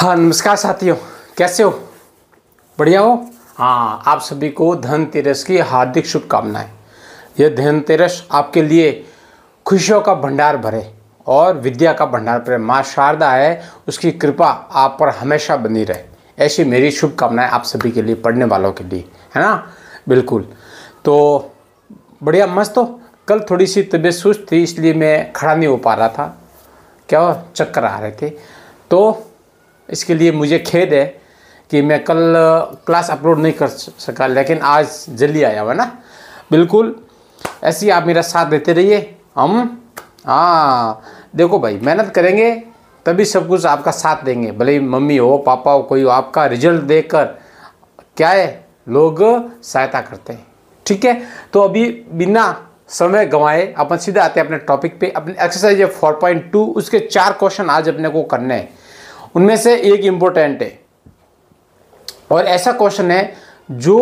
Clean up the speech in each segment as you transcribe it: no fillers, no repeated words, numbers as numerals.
हाँ नमस्कार साथियों, कैसे हो? बढ़िया हो? हाँ, आप सभी को धनतेरस की हार्दिक शुभकामनाएं। यह धनतेरस आपके लिए खुशियों का भंडार भरे और विद्या का भंडार भरे। माँ शारदा है, उसकी कृपा आप पर हमेशा बनी रहे, ऐसी मेरी शुभकामनाएं आप सभी के लिए, पढ़ने वालों के लिए, है ना? बिल्कुल। तो बढ़िया, मस्त हो। कल थोड़ी सी तबीयत सुस्त थी, इसलिए मैं खड़ा नहीं हो पा रहा था, क्या चक्कर आ रहे थे, तो इसके लिए मुझे खेद है कि मैं कल क्लास अपलोड नहीं कर सका, लेकिन आज जल्दी आया हुआ ना। बिल्कुल ऐसे ही आप मेरा साथ देते रहिए। हम देखो भाई, मेहनत करेंगे तभी सब कुछ आपका साथ देंगे, भले ही मम्मी हो, पापा हो, कोई हो। आपका रिजल्ट देखकर क्या है, लोग सहायता करते हैं। ठीक है, तो अभी बिना समय गंवाए अपन सीधे आते हैं अपने टॉपिक पे। अपने एक्सरसाइज 4.2 उसके 4 क्वेश्चन आज अपने को करने हैं। उनमें से एक इम्पोर्टेंट है और ऐसा क्वेश्चन है जो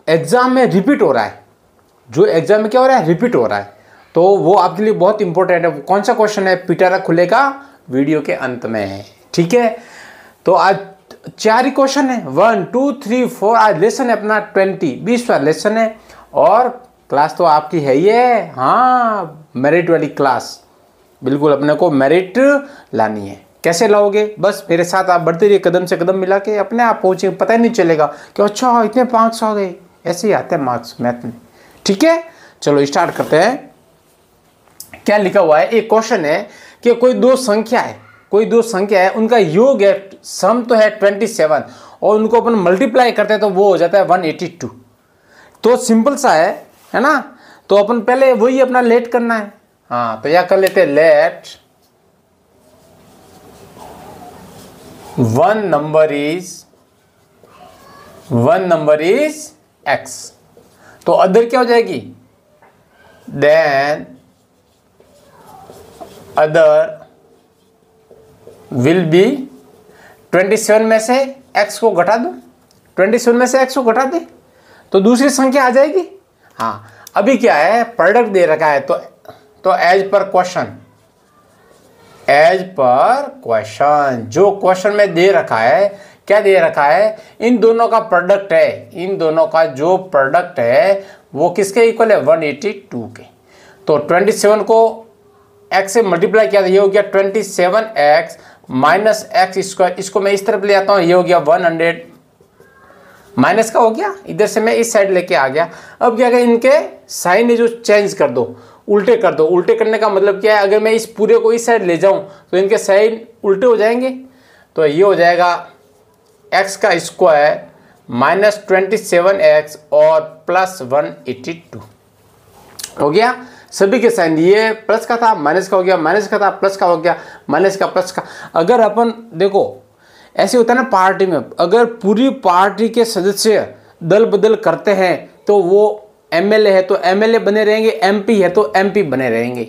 एग्जाम में रिपीट हो रहा है। जो एग्जाम में क्या हो रहा है, रिपीट हो रहा है, तो वो आपके लिए बहुत इंपॉर्टेंट है। कौन सा क्वेश्चन है, पिटारा खुलेगा वीडियो के अंत में है। ठीक है, तो आज 4 ही क्वेश्चन है, 1 2 3 4। आज लेसन है अपना 20वां लेसन है और क्लास तो आपकी है ही है। हाँ, मेरिट वाली क्लास, बिल्कुल अपने को मेरिट लानी है। कैसे लाओगे? बस मेरे साथ आप बढ़ते रहिए, कदम से कदम मिला के अपने आप पहुँचे, पता ही नहीं चलेगा कि अच्छा इतने मार्क्स आ गए। ऐसे ही आते हैं मार्क्स मैथ में। ठीक है, चलो स्टार्ट करते हैं। क्या लिखा हुआ है, एक क्वेश्चन है कि कोई दो संख्या है, उनका योग है, सम तो है 27 और उनको अपन मल्टीप्लाई करते हैं तो वो हो जाता है 182। तो सिंपल सा है ना? तो अपन पहले वही अपना लेट करना है। हाँ, तो यह कर लेते हैं, let one number is x। तो अदर क्या हो जाएगी, देन अदर विल बी 27 में से x को घटा दो, 27 में से x को घटा दे तो दूसरी संख्या आ जाएगी। हाँ, अभी क्या है, प्रोडक्ट दे रखा है, तो एज पर क्वेश्चन जो क्वेश्चन में दे रखा है, क्या दे रखा है, इन दोनों का प्रोडक्ट है, इन दोनों का जो प्रोडक्ट है वो किसके इक्वल है, 182 के। तो 27 को x से मल्टीप्लाई किया, ये हो गया 27x माइनस एक्स स्क्वायर। इसको मैं इस तरफ ले आता हूँ, ये हो गया 100 माइनस का हो गया, इधर से मैं इस साइड लेके आ गया। अब क्या करें, इनके साइन है जो चेंज कर दो, उल्टे कर दो। उल्टे करने का मतलब क्या है, अगर मैं इस पूरे को इस साइड ले जाऊं तो इनके साइन उल्टे हो जाएंगे। तो ये हो जाएगा x का स्क्वायर माइनस 27x और प्लस 182 हो गया। सभी के साइन, ये प्लस का था माइनस का हो गया, माइनस का था प्लस का हो गया, माइनस का प्लस का। अगर अपन देखो ऐसे होता है ना पार्टी में, अगर पूरी पार्टी के सदस्य दल बदल करते हैं तो वो एमएलए है तो एमएलए बने रहेंगे, एमपी है तो एमपी बने रहेंगे,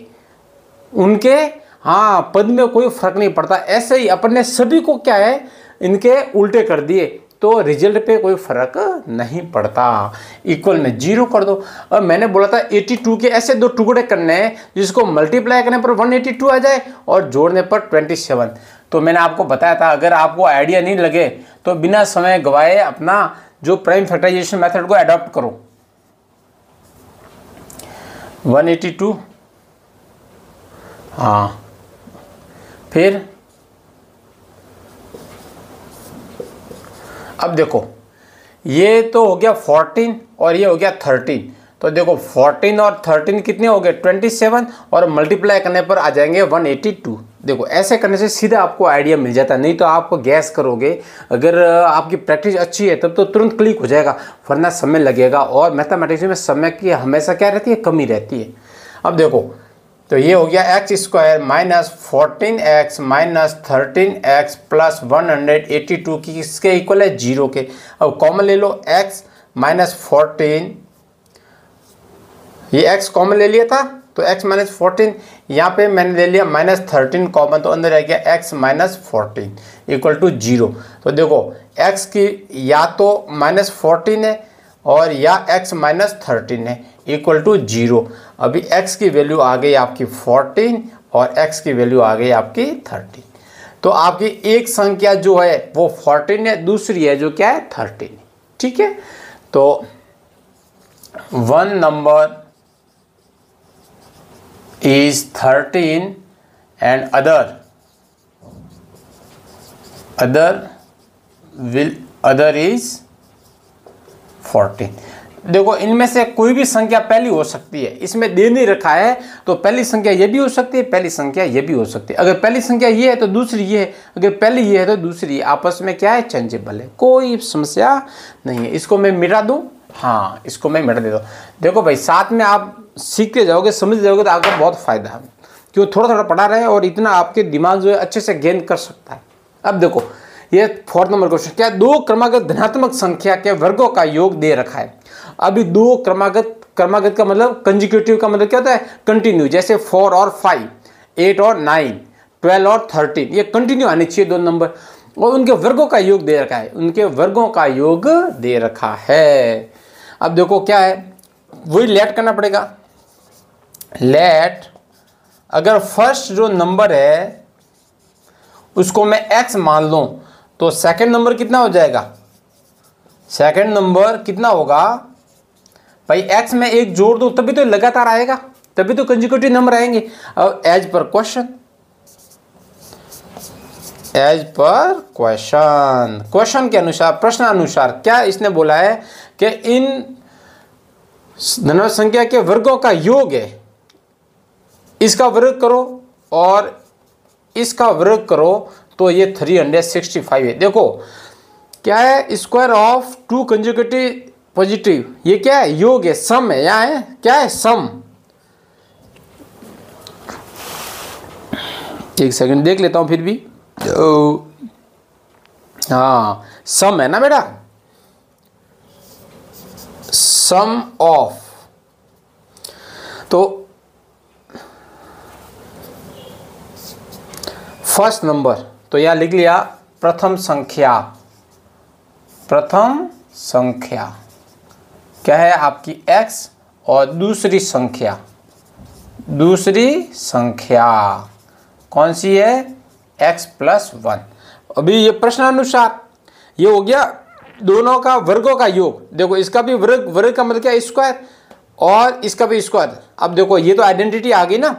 उनके हाँ पद में कोई फर्क नहीं पड़ता। ऐसे ही अपन ने सभी को क्या है, इनके उल्टे कर दिए तो रिजल्ट पे कोई फर्क नहीं पड़ता, इक्वल में 0 कर दो। अब मैंने बोला था 82 के ऐसे दो टुकड़े करने हैं जिसको मल्टीप्लाई करने पर 182 आ जाए और जोड़ने पर 27। तो मैंने आपको बताया था, अगर आपको आइडिया नहीं लगे तो बिना समय गवाए अपना जो प्राइम फैक्टराइजेशन मेथड को अडॉप्ट करो। 182, हाँ, फिर अब देखो ये तो हो गया 14 और ये हो गया 13। तो देखो 14 और 13 कितने हो गए, 27 और मल्टीप्लाई करने पर आ जाएंगे 182। देखो ऐसे करने से सीधा आपको आइडिया मिल जाता है, नहीं तो आप गैस करोगे। अगर आपकी प्रैक्टिस अच्छी है तब तो तुरंत क्लिक हो जाएगा, वरना समय लगेगा। और मैथमेटिक्स में समय की हमेशा क्या रहती है, कमी रहती है। अब देखो तो ये हो गया x square minus 14x minus 13x plus 182 की किसके इक्वल है, 0 के। अब कॉमन ले लो, x माइनस 14, ये x कॉमन ले लिया था तो x माइनस 14, यहाँ पे मैंने ले लिया माइनस 13 कॉमन, तो अंदर आ गया x माइनस 14 इक्वल टू 0। तो देखो x की या तो माइनस 14 है और या x माइनस 13 है, इक्वल टू 0। अभी x की वैल्यू आ गई आपकी 14 और x की वैल्यू आ गई आपकी 13। तो आपकी एक संख्या जो है वो 14 है, दूसरी है जो क्या है 13। ठीक है, तो one number is 13 and other is 14। देखो इनमें से कोई भी संख्या पहली हो सकती है, इसमें दे नहीं रखा है तो पहली संख्या ये भी हो सकती है, पहली संख्या ये भी हो सकती है। अगर पहली संख्या ये है तो दूसरी ये है, अगर पहली ये है तो दूसरी, आपस में क्या है चेंजेबल है, कोई समस्या नहीं है। इसको मैं मिटा दूं, हाँ इसको मैं मिटा देता हूँ। देखो भाई साथ में आप सीखते जाओगे, समझ जाओगे तो आपको बहुत फायदा है, क्यों थोड़ा थोड़ा पढ़ा रहे हैं और इतना आपके दिमाग जो है अच्छे से गेन कर सकता है। अब देखो ये 4 नंबर क्वेश्चन, क्या दो क्रमागत धनात्मक संख्या के वर्गों का योग दे रखा है। अभी दो क्रमागत का मतलब कंजिक्यूटिव का मतलब क्या होता है कंटिन्यू, जैसे 4 और 5, 8 और 9, 12 और 13, ये कंटिन्यू आने चाहिए 2 नंबर, और उनके वर्गों का योग दे रखा है, उनके वर्गों का योग दे रखा है। अब देखो क्या है, वही लेट करना पड़ेगा। लेट, अगर फर्स्ट जो नंबर है उसको मैं x मान लूं तो सेकंड नंबर कितना हो जाएगा, सेकंड नंबर कितना होगा भाई, x में एक जोड़ दो तभी तो लगातार आएगा, तभी तो कंसेक्यूटिव नंबर आएंगे। अब एज पर क्वेश्चन के अनुसार, प्रश्न अनुसार क्या इसने बोला है कि इन धनात्मक संख्या के वर्गों का योग है, इसका वर्ग करो और इसका वर्ग करो तो ये 365 है। देखो क्या है, स्क्वायर ऑफ 2 कंसेक्यूटिव पॉजिटिव, ये क्या है योग है, सम है, यहाँ है क्या है सम। एक सेकंड देख लेता हूं फिर भी, हाँ सम है ना बेटा, सम ऑफ, तो फर्स्ट नंबर तो यह लिख लिया प्रथम संख्या क्या है आपकी x, और दूसरी संख्या कौन सी है x + 1। अभी ये प्रश्नानुसार ये हो गया दोनों का वर्गों का योग। देखो इसका भी वर्ग का मतलब क्या है स्क्वायर, और इसका भी स्क्वायर। अब देखो ये तो आइडेंटिटी आ गई ना,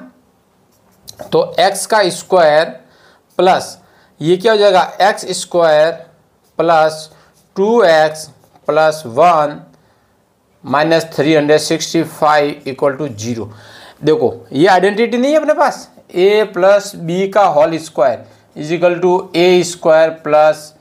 तो x का स्क्वायर प्लस ये क्या हो जाएगा x² plus 2x plus 1 minus 365 = 0। देखो ये आइडेंटिटी नहीं है अपने पास, a + b का whole square = a² plus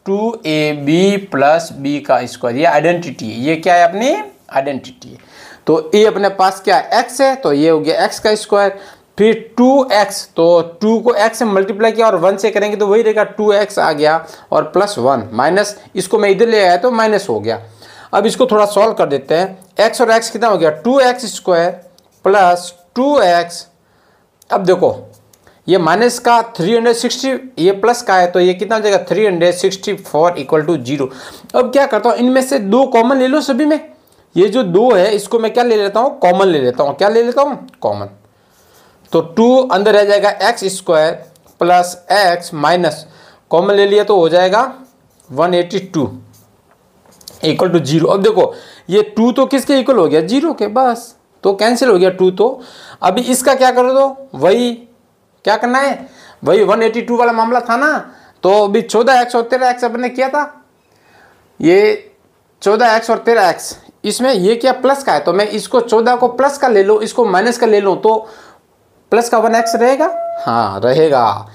2ab plus b का स्क्वायर, ये आइडेंटिटी है, ये क्या है अपनी आइडेंटिटी है। तो a अपने पास क्या है x है, तो ये हो गया x का स्क्वायर, फिर 2x, तो 2 को x से मल्टीप्लाई किया और 1 से करेंगे तो वही रहेगा 2x आ गया, और प्लस 1 माइनस, इसको मैं इधर ले आया तो माइनस हो गया। अब इसको थोड़ा सॉल्व कर देते हैं, x और x कितना हो गया 2x² प्लस 2x। अब देखो ये माइनस का 360, ये प्लस का है तो ये कितना हो जाएगा 364 = 0। अब क्या करता हूँ, इनमें से 2 कॉमन ले लो सभी में, ये जो 2 है इसको मैं क्या ले लेता हूँ कॉमन ले लेता हूँ, क्या ले लेता हूँ कॉमन, तो 2 अंदर रह जाएगा x² plus x minus common ले लिया तो हो जाएगा 182 = 0। अब देखो ये 2 तो किसके इक्वल हो गया 0 के, बस तो कैंसिल हो गया 2। तो अभी इसका क्या करो, तो वही क्या करना है, वही 182 वाला मामला था ना, तो अभी 14x और 13x अपने किया था, ये 14x और 13x, इसमें ये क्या प्लस का है, तो मैं इसको 14 को प्लस का ले लूँ, इसको माइनस का ले लूँ, तो प्लस का 1x रहेगा, हाँ रहेगा।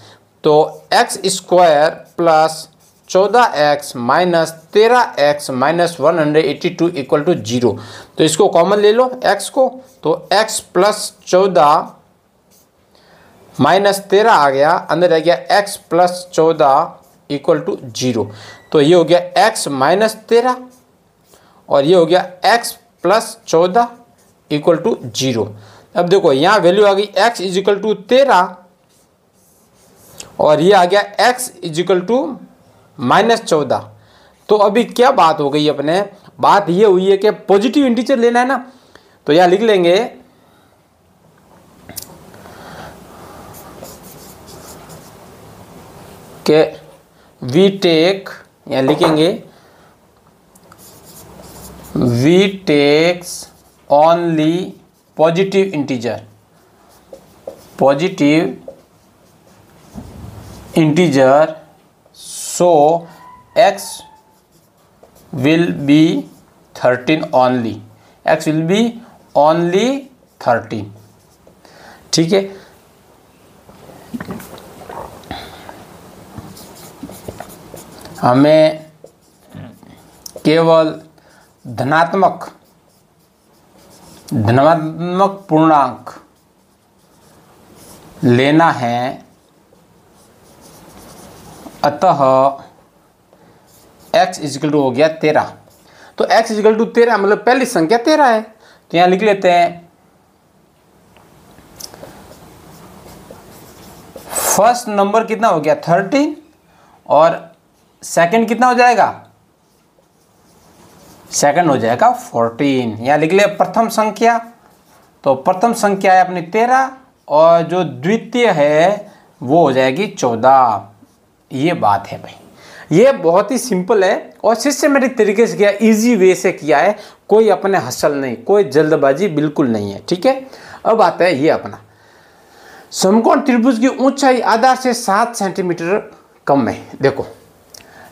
तो x² plus 14x minus 13x minus 182 = 0। तो इसको कॉमन ले लो x को, तो x + 14 माइनस 13 आ गया, अंदर रह गया x + 14 = 0। तो ये हो गया x - 13 और ये हो गया x + 14 = 0। अब देखो यहाँ वैल्यू आ गई x = 13 और ये आ गया x = -14। तो अभी क्या बात हो गई अपने, बात ये हुई है कि पॉजिटिव इंटीजर लेना है ना, तो यहाँ लिख लेंगे कि वी टेक, या लिखेंगे we takes only positive integer so x will be 13 only, x will be only 13। ठीक है, हमें केवल धनात्मक पूर्णांक लेना है, अतः x इजिकल टू हो गया 13। तो x इजिकल टू 13 मतलब पहली संख्या 13 है, तो यहां लिख लेते हैं फर्स्ट नंबर कितना हो गया 13 और सेकंड कितना हो जाएगा, सेकंड हो जाएगा 14। यहां लिख ले प्रथम संख्या, तो प्रथम संख्या है अपनी 13 और जो द्वितीय है वो हो जाएगी 14। ये बात है भाई, ये बहुत ही सिंपल है और सिस्टमेटिक तरीके से किया, इजी वे से किया है, कोई अपने हसल नहीं, कोई जल्दबाजी बिल्कुल नहीं है। ठीक है, अब आता है ये अपना समकोण त्रिभुज की ऊंचाई आधार से 7 सेंटीमीटर कम है। देखो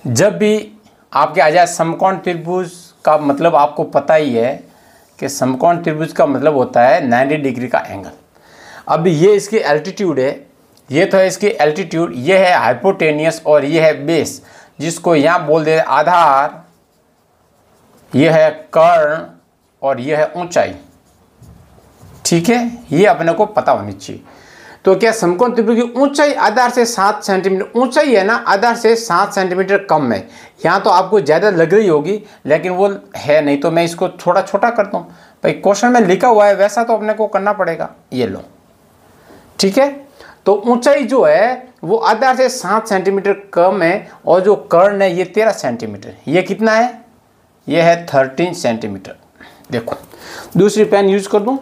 जब भी आपके आ जाए समकोण त्रिभुज का मतलब आपको पता ही है कि समकोण त्रिभुज का मतलब होता है 90 डिग्री का एंगल। अब ये इसकी एल्टीट्यूड है, ये तो है इसकी एल्टीट्यूड, ये है हाइपोटेनियस और ये है बेस, जिसको यहाँ बोल दे आधार, ये है कर्ण और ये है ऊंचाई। ठीक है, ये अपने को पता होनी चाहिए। तो क्या समकोण त्रिभुज की ऊंचाई आधार से 7 सेंटीमीटर, ऊंचाई है ना आधार से 7 सेंटीमीटर कम है। यहाँ तो आपको ज़्यादा लग रही होगी लेकिन वो है नहीं, तो मैं इसको थोड़ा छोटा करता हूँ भाई, क्वेश्चन में लिखा हुआ है वैसा तो अपने को करना पड़ेगा। ये लो, ठीक है, तो ऊंचाई जो है वो आधार से 7 सेंटीमीटर कम है और जो कर्ण है ये 13 सेंटीमीटर, ये कितना है, ये है 13 सेंटीमीटर। देखो दूसरी पेन यूज कर दूँ,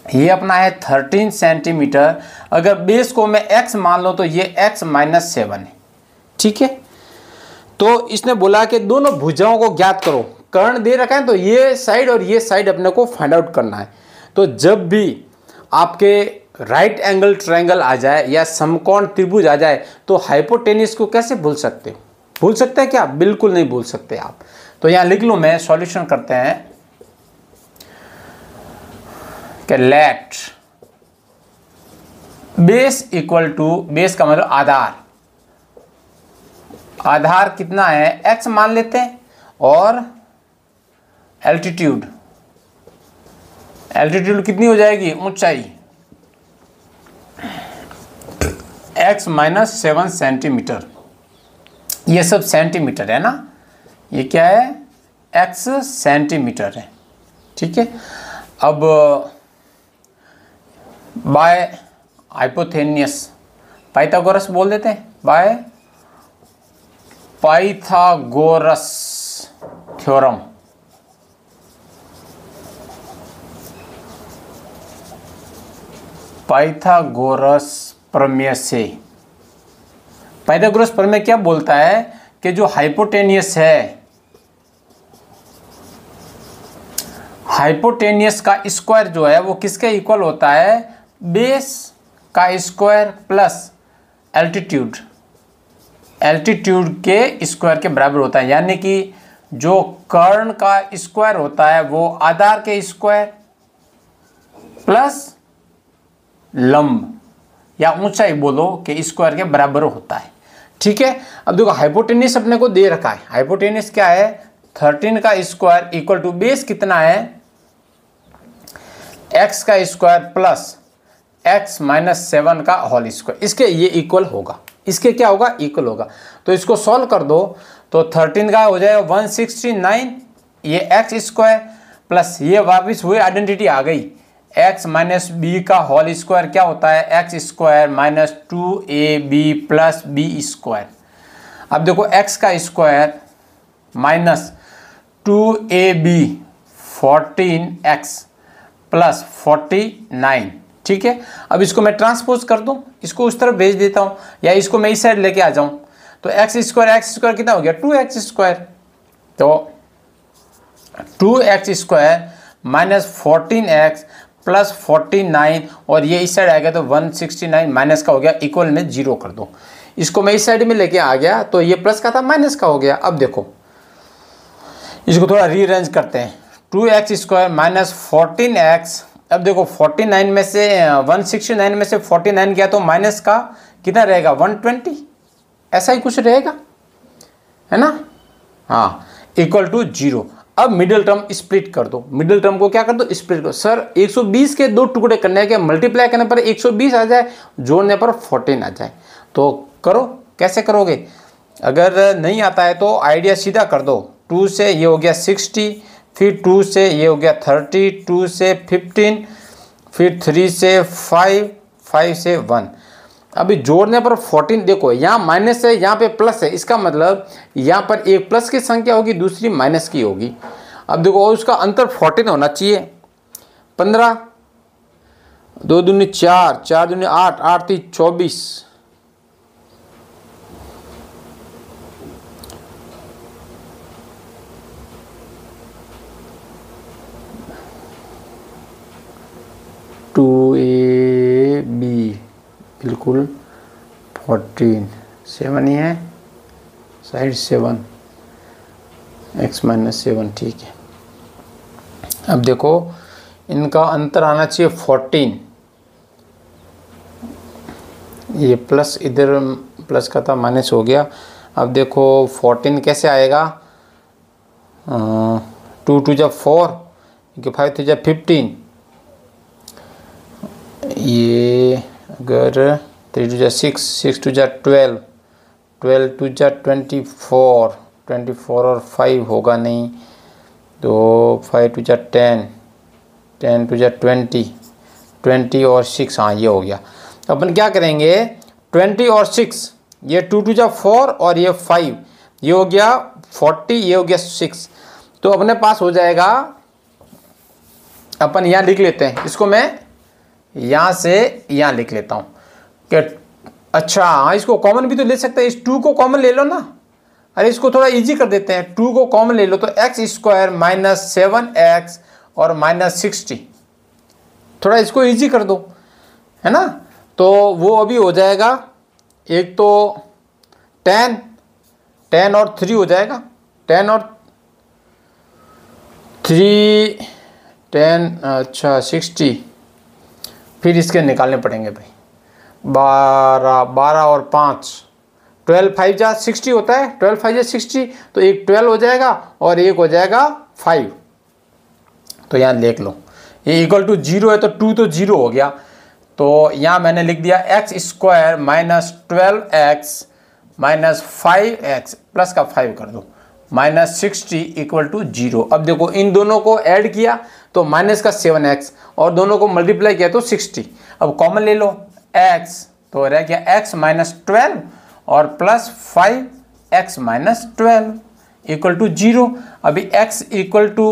ये अपना है 13 सेंटीमीटर। अगर बेस को मैं x मान लो तो ये x माइनस 7 है। ठीक है, तो इसने बोला कि दोनों भुजाओं को ज्ञात करो, कर्ण दे रखा है तो ये साइड और ये साइड अपने को फाइंड आउट करना है। तो जब भी आपके राइट एंगल ट्रायंगल आ जाए या समकोण त्रिभुज आ जाए तो हाइपोटेनियस को कैसे भूल सकते हो, भूल सकते हैं क्या, बिल्कुल नहीं भूल सकते आप। तो यहाँ लिख लूँ मैं, सॉल्यूशन करते हैं कि let base equal to, base का मतलब आधार, आधार कितना है x मान लेते हैं और एल्टीट्यूड, एल्टीट्यूड कितनी हो जाएगी ऊंचाई, x माइनस 7 सेंटीमीटर। ये सब सेंटीमीटर है ना, ये क्या है x सेंटीमीटर है। ठीक है, अब बाय हाइपोथेनियस, पाइथागोरस बोल देते हैं, बाय पाइथागोरस थ्योरम, पाइथागोरस प्रमेय से, पाइथागोरस प्रमेय क्या बोलता है कि जो हाइपोटेनियस है, हाइपोटेनियस का स्क्वायर जो है वो किसके इक्वल होता है, बेस का स्क्वायर प्लस एल्टीट्यूड, एल्टीट्यूड के स्क्वायर के बराबर होता है। यानी कि जो कर्ण का स्क्वायर होता है वो आधार के स्क्वायर प्लस लंब या ऊंचाई बोलो के स्क्वायर के बराबर होता है। ठीक है, अब देखो हाइपोटेनियस अपने को दे रखा है, हाइपोटेनियस क्या है 13 का स्क्वायर इक्वल टू बेस कितना है x का स्क्वायर प्लस x माइनस 7 का होल स्क्वायर, इसके ये इक्वल होगा, इसके क्या होगा इक्वल होगा। तो इसको सॉल्व कर दो तो 13 का हो जाएगा 169, ये x स्क्वायर प्लस ये वापस हुई आइडेंटिटी आ गई, x माइनस बी का होल स्क्वायर क्या होता है x square minus 2ab plus b square. अब देखो x का square minus 2ab 14x plus 49, ठीक है। अब इसको मैं ट्रांसपोज कर दूं, इसको उस तरफ भेज देता हूं, या इसको मैं इस साइड लेके आ जाऊं, तो एक्स स्क्वायर कितना हो गया 2x²। तो 2x² माइनस 14x प्लस 49, और ये इस साइड आएगा तो 169 माइनस का हो गया, इक्वल में 0 कर दो। इसको मैं इस साइड में लेके आ गया तो ये प्लस का था माइनस का हो गया। अब देखो इसको थोड़ा रीअरेंज करते हैं, 2x² माइनस 14x। अब देखो 49 में से 169 में से 49 गया तो माइनस का कितना रहेगा 120, ऐसा ही कुछ रहेगा, है ना। हाँ, इक्वल टू 0। अब मिडिल टर्म स्प्लिट कर दो, मिडिल टर्म को क्या कर दो स्प्लिट करो। सर 120 के 2 टुकड़े करने हैं, क्या मल्टीप्लाई करने पर 120 आ जाए, जोड़ने पर 14 आ जाए, तो करो। कैसे करोगे, अगर नहीं आता है तो आइडिया सीधा कर दो। 2 से ये हो गया 60, फिर 2 से ये हो गया 30, 2 से 15, फिर 3 से 5, 5 से 1। अभी जोड़ने पर 14, देखो यहाँ माइनस है यहाँ पे प्लस है, इसका मतलब यहाँ पर एक प्लस की संख्या होगी, दूसरी माइनस की होगी। अब देखो और उसका अंतर 14 होना चाहिए। 15, 2 दूनी 4, 4 दूनी 8, 8 3 24, 2ab बिल्कुल 14, 7 ही है, साइड 7, x माइनस 7, ठीक है। अब देखो इनका अंतर आना चाहिए 14, ये प्लस इधर प्लस का था माइनस हो गया। अब देखो 14 कैसे आएगा, 2 2 जा 4, 5 3 जा 15, ये अगर 3 2 जा 6, 6 2 जा 12, 12 2 जा 24, 24 और 5 होगा नहीं, तो 5 2 जा 10, 10 2 जा 20, 20 और 6, हाँ ये हो गया। तो अपन क्या करेंगे 20 और 6, ये 2 2 जा 4 और ये 5, ये हो गया 40, ये हो गया 6, तो अपने पास हो जाएगा। अपन यहाँ लिख लेते हैं, इसको मैं यहाँ से यहाँ लिख लेता हूँ कि अच्छा हाँ, इसको कॉमन भी तो ले सकते हैं, इस 2 को कॉमन ले लो ना। अरे इसको थोड़ा इजी कर देते हैं, 2 को कॉमन ले लो तो x² माइनस 7x और माइनस 60, थोड़ा इसको इजी कर दो, है ना। तो वो अभी हो जाएगा, एक तो 10, 10 और 3 हो जाएगा, 10 और 3, 10 अच्छा 60, फिर इसके निकालने पड़ेंगे भाई, 12, 12 और 5, 12 5 जा 60 होता है, 12 5 जा 60, तो एक 12 हो जाएगा और एक हो जाएगा 5, तो यहाँ लिख लो ये इक्वल टू 0 है, तो 2 तो 0 हो गया, तो यहाँ मैंने लिख दिया x² minus 12x minus 5x plus का 5 कर दो, माइनस 60 इक्वल टू 0। अब देखो इन दोनों को ऐड किया तो माइनस का 7x और दोनों को मल्टीप्लाई किया तो 60। अब कॉमन ले लो x, तो रह गया x माइनस 12 और plus 5x minus 12 equal to 0। अभी x इक्वल टू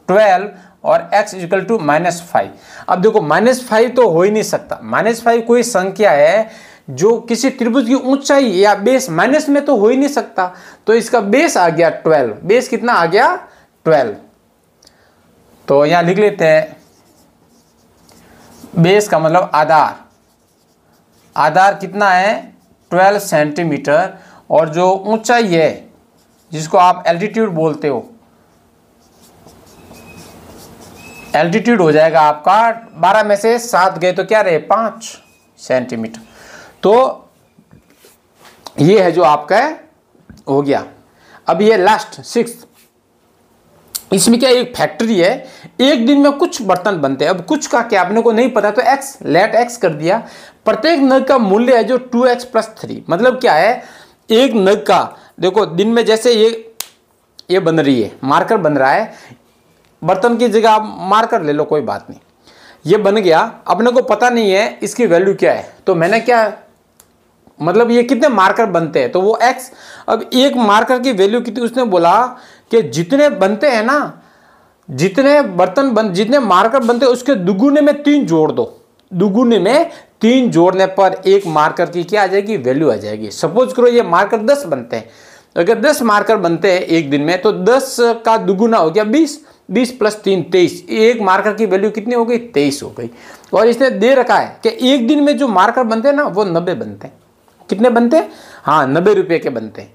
12 और x इक्वल टू माइनस 5। अब देखो माइनस 5 तो हो ही नहीं सकता, माइनस 5 कोई संख्या है जो किसी त्रिभुज की ऊंचाई या बेस माइनस में तो हो ही नहीं सकता, तो इसका बेस आ गया 12, बेस कितना आ गया 12, तो यहां लिख लेते हैं बेस का मतलब आधार, आधार कितना है 12 सेंटीमीटर, और जो ऊंचाई है जिसको आप एल्टीट्यूड बोलते हो, एल्टीट्यूड हो जाएगा आपका 12 में से 7 गए तो क्या रहे 5 सेंटीमीटर, तो ये है जो आपका हो गया। अब ये लास्ट 6, इसमें क्या एक फैक्ट्री है, एक दिन में कुछ बर्तन बनते हैं। अब कुछ का क्या अपने को नहीं पता तो x लेट x कर दिया, प्रत्येक नग का मूल्य है जो 2x प्लस 3, मतलब क्या है एक नग का, देखो दिन में जैसे ये बन रही है, मार्कर बन रहा है, बर्तन की जगह आप मार्कर ले लो कोई बात नहीं, ये बन गया, अपने को पता नहीं है इसकी वैल्यू क्या है, तो मैंने क्या मतलब ये कितने मार्कर बनते हैं तो वो x। अब एक मार्कर की वैल्यू कितनी, उसने बोला कि जितने बनते हैं ना, जितने बर्तन जितने मार्कर बनते हैं उसके दुगुने में 3 जोड़ दो, दुगुने में 3 जोड़ने पर एक मार्कर की क्या आ जाएगी, वैल्यू आ जाएगी। सपोज करो ये मार्कर 10 बनते हैं, अगर 10 मार्कर बनते हैं एक दिन में तो 10 का दुगुना हो गया 20, 20 प्लस 3 23, एक मार्कर की वैल्यू कितनी हो गई, 23 हो गई। और इसने दे रखा है कि एक दिन में जो मार्कर बनते हैं ना वो 90 बनते हैं। कितने बनते हैं, हाँ 90 रुपये के बनते हैं।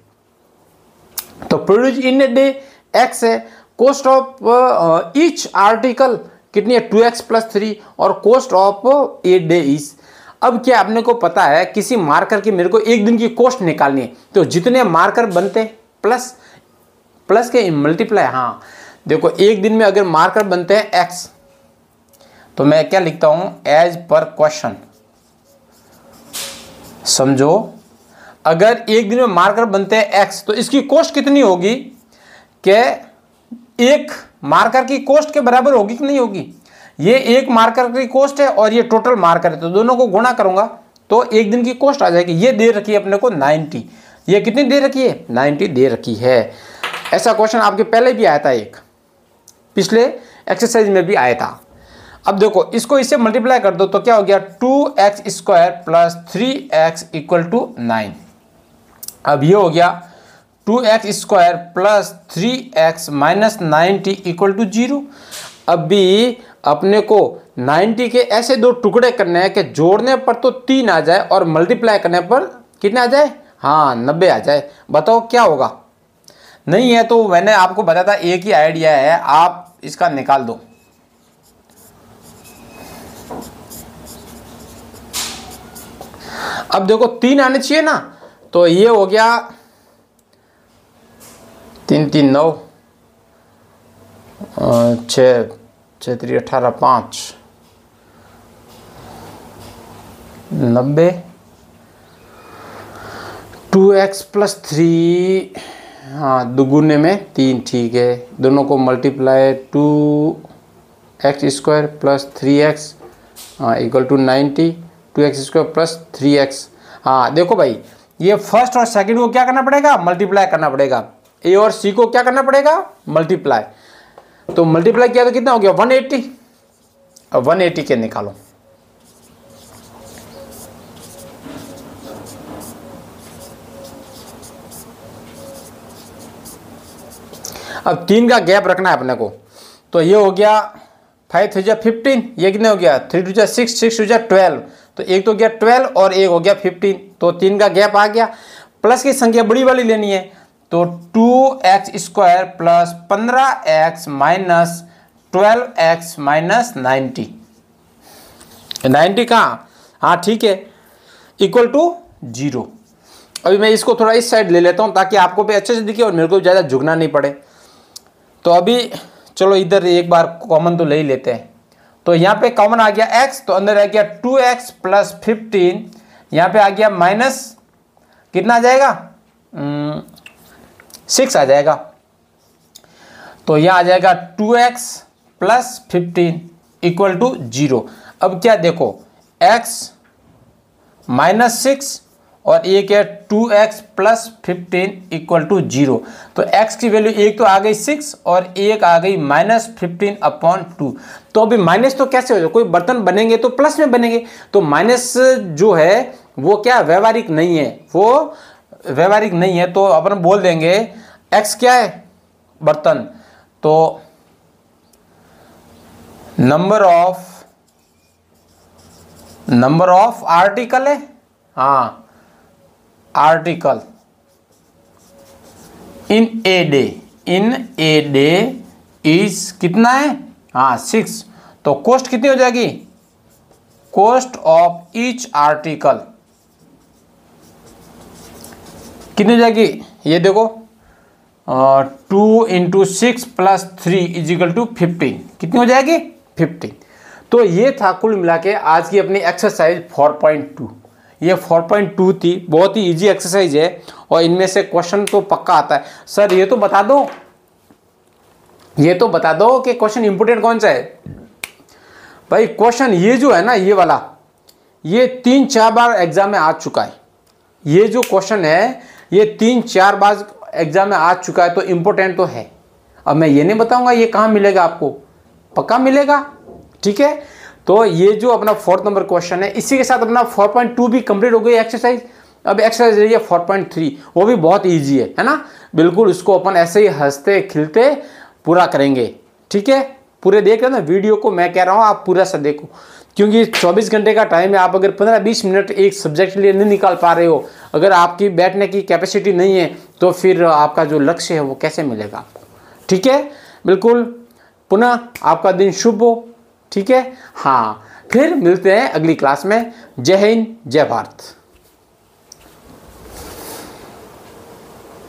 तो produce in a day x है, कॉस्ट ऑफ ईच आर्टिकल कितनी है 2x प्लस 3 और cost of a day is. अब क्या आपने को पता है किसी मार्कर की मेरे को एक दिन की कॉस्ट निकालनी है, तो जितने मार्कर बनते हैं प्लस प्लस के मल्टीप्लाई, हाँ देखो एक दिन में अगर मार्कर बनते हैं x तो मैं क्या लिखता हूं, एज पर क्वेश्चन। समझो अगर एक दिन में मार्कर बनते हैं x तो इसकी कॉस्ट कितनी होगी, कि एक मार्कर की कॉस्ट के बराबर होगी कि नहीं होगी। ये एक मार्कर की कॉस्ट है और ये टोटल मार्कर है, तो दोनों को गुणा करूंगा तो एक दिन की कॉस्ट आ जाएगी। ये दे रखी है अपने को 90, ये कितनी दे रखी है 90 दे रखी है। ऐसा क्वेश्चन आपके पहले भी आया था, एक पिछले एक्सरसाइज में भी आया था। अब देखो इसको इससे मल्टीप्लाई कर दो तो क्या हो गया 2x square plus 3x equal to 9। अब ये हो गया 2x square plus 3x minus 90 equal to 0। अभी अपने को 90 के ऐसे दो टुकड़े करने हैं कि जोड़ने पर तो 3 आ जाए और मल्टीप्लाई करने पर कितना आ जाए, हाँ 90 आ जाए। बताओ क्या होगा। नहीं है तो मैंने आपको बताया था, एक ही आइडिया है, आप इसका निकाल दो। अब देखो 3 आने चाहिए ना, तो ये हो गया 3 3 9 6 6 3 18 5 90 2x प्लस 3, हाँ दुगुने में 3, ठीक है। दोनों को multiply 2x square plus 3x equal to 90, 2x square plus 3x। हाँ देखो भाई ये फर्स्ट और सेकंड को क्या करना पड़ेगा, मल्टीप्लाई करना पड़ेगा। ए और सी को क्या करना पड़ेगा, मल्टीप्लाई। तो मल्टीप्लाई किया तो कितना हो गया 180। अब 180 के निकालो। अब 3 का गैप रखना है अपने को, तो ये हो गया 5 3 15, ये कितने हो गया 3 2 6 6 2 12, तो एक तो गया 12 और एक हो गया 15, तो 3 का गैप आ गया। प्लस की संख्या बड़ी वाली लेनी है, तो 2x square plus 15x minus 12x minus 90, 90 कहाँ, हाँ ठीक है, इक्वल टू 0। अभी मैं इसको थोड़ा इस साइड ले लेता हूँ ताकि आपको भी अच्छे से दिखे और मेरे को ज़्यादा झुकना नहीं पड़े। तो अभी चलो इधर एक बार कॉमन तो ले ही लेते हैं। तो यहाँ पे कॉमन आ गया x, तो अंदर आ गया 2x प्लस 15, यहाँ पे आ गया माइनस कितना आ जाएगा 6 आ जाएगा। तो यहाँ आ जाएगा 2x प्लस 15 इक्वल टू 0। अब क्या देखो x माइनस 6 और एक है 2x प्लस 15 इक्वल टू 0। तो x की वैल्यू एक तो आ गई 6 और एक आ गई माइनस 15 अपॉन 2। तो अभी माइनस तो कैसे हो जाए, कोई बर्तन बनेंगे तो प्लस में बनेंगे, तो माइनस जो है वो क्या व्यवहारिक नहीं है, वो व्यवहारिक नहीं है। तो अपन बोल देंगे x क्या है बर्तन, तो नंबर ऑफ आर्टिकल है, हाँ article in a day is कितना है, हाँ 6। तो कॉस्ट कितनी हो जाएगी, कॉस्ट ऑफ ईच आर्टिकल कितनी हो जाएगी, ये देखो 2 इंटू 6 प्लस 3 इजिकल टू 15, कितनी हो जाएगी 15। तो ये था कुल मिला के आज की अपनी एक्सरसाइज 4.2। ये 4.2 थी, बहुत ही इजी एक्सरसाइज है और इनमें से क्वेश्चन तो पक्का आता है। सर ये तो बता दो कि क्वेश्चन इंपोर्टेंट कौन सा है। भाई क्वेश्चन ये जो है ना, ये वाला, ये 3-4 बार एग्जाम में आ चुका है। ये जो क्वेश्चन है ये 3-4 बार एग्जाम में आ चुका है, तो इंपोर्टेंट तो है। अब मैं ये नहीं बताऊंगा ये कहाँ मिलेगा, आपको पक्का मिलेगा, ठीक है। तो ये जो अपना 4 नंबर क्वेश्चन है, इसी के साथ अपना 4.2 भी कंप्लीट हो गई एक्सरसाइज। अब एक्सरसाइज रही है 4.3, वो भी बहुत ईजी है ना। बिल्कुल उसको अपन ऐसे ही हंसते खिलते पूरा करेंगे, ठीक है। पूरे देख रहे हो ना वीडियो को, मैं कह रहा हूँ आप पूरा सा देखो, क्योंकि 24 घंटे का टाइम है। आप अगर 15-20 मिनट एक सब्जेक्ट के लिए नहीं निकाल पा रहे हो, अगर आपकी बैठने की कैपेसिटी नहीं है, तो फिर आपका जो लक्ष्य है वो कैसे मिलेगा आपको, ठीक है। बिल्कुल पुनः आपका दिन शुभ हो, ठीक है। हाँ, फिर मिलते हैं अगली क्लास में। जय हिंद, जय भारत।